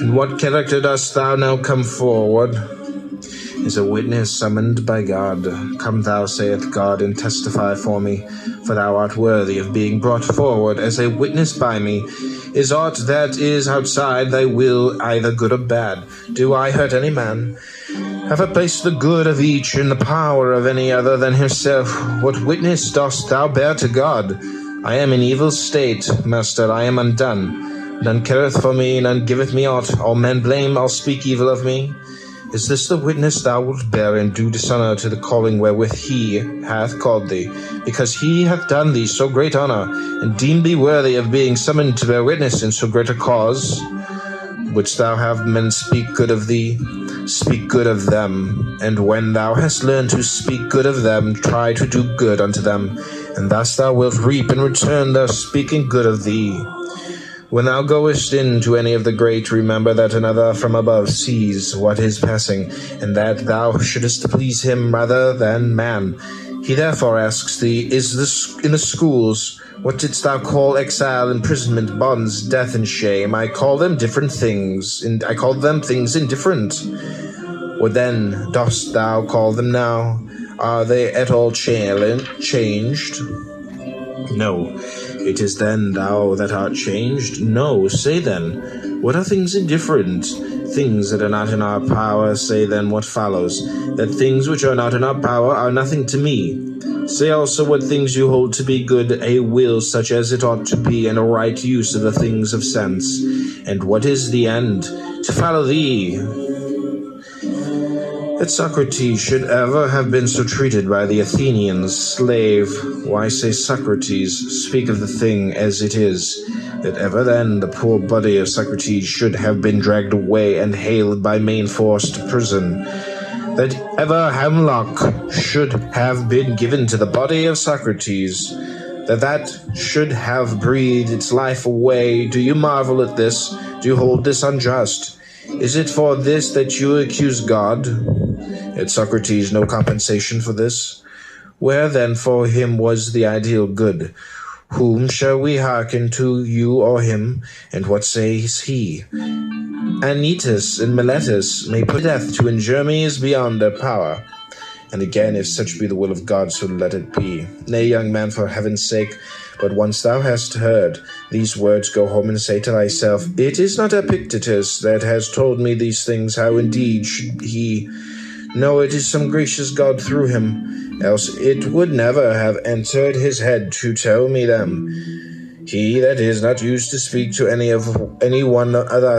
In what character dost thou now come forward? As a witness summoned by God. Come thou, saith God, and testify for me, for thou art worthy of being brought forward as a witness by me. Is aught that is outside thy will either good or bad? Do I hurt any man? Have I placed the good of each in the power of any other than himself? What witness dost thou bear to God? I am in evil state, master, I am undone. None careth for me, none giveth me aught. All men blame, all speak evil of me. Is this the witness thou wilt bear, and do dishonor to the calling wherewith he hath called thee? Because he hath done thee so great honor, and deemed thee worthy of being summoned to bear witness in so great a cause? Wouldst thou have men speak good of thee? Speak good of them. And when thou hast learned to speak good of them, try to do good unto them, and thus thou wilt reap in return their speaking good of thee. When thou goest into any of the great, remember that another from above sees what is passing, and that thou shouldest please him rather than man. He therefore asks thee, is this in the schools? What didst thou call exile, imprisonment, bonds, death, and shame? I call them different things, and I called them things indifferent. What then dost thou call them now? Are they at all changed? No. It is then thou that art changed? No. Say then, what are things indifferent? Things that are not in our power. Say then what follows, that things which are not in our power are nothing to me. Say also what things you hold to be good, a will such as it ought to be, and a right use of the things of sense. And what is the end? To follow thee. That Socrates should ever have been so treated by the Athenians, slave. Why say Socrates? Speak of the thing as it is, that ever then the poor body of Socrates should have been dragged away and haled by main force to prison. That ever hemlock should have been given to the body of Socrates, that should have breathed its life away. Do you marvel at this? Do you hold this unjust? Is it for this that you accuse God? Had Socrates no compensation for this? Where then for him was the ideal good? Whom shall we hearken to, you or him? And what says he? Anytus and Miletus may put death to injure me is beyond their power. And again, if such be the will of God, so let it be. Nay, young man, for heaven's sake, but once thou hast heard these words, go home and say to thyself, it is not Epictetus that has told me these things, how indeed should he? No, it is some gracious God through him, else it would never have entered his head to tell me them. He that is not used to speak to any one other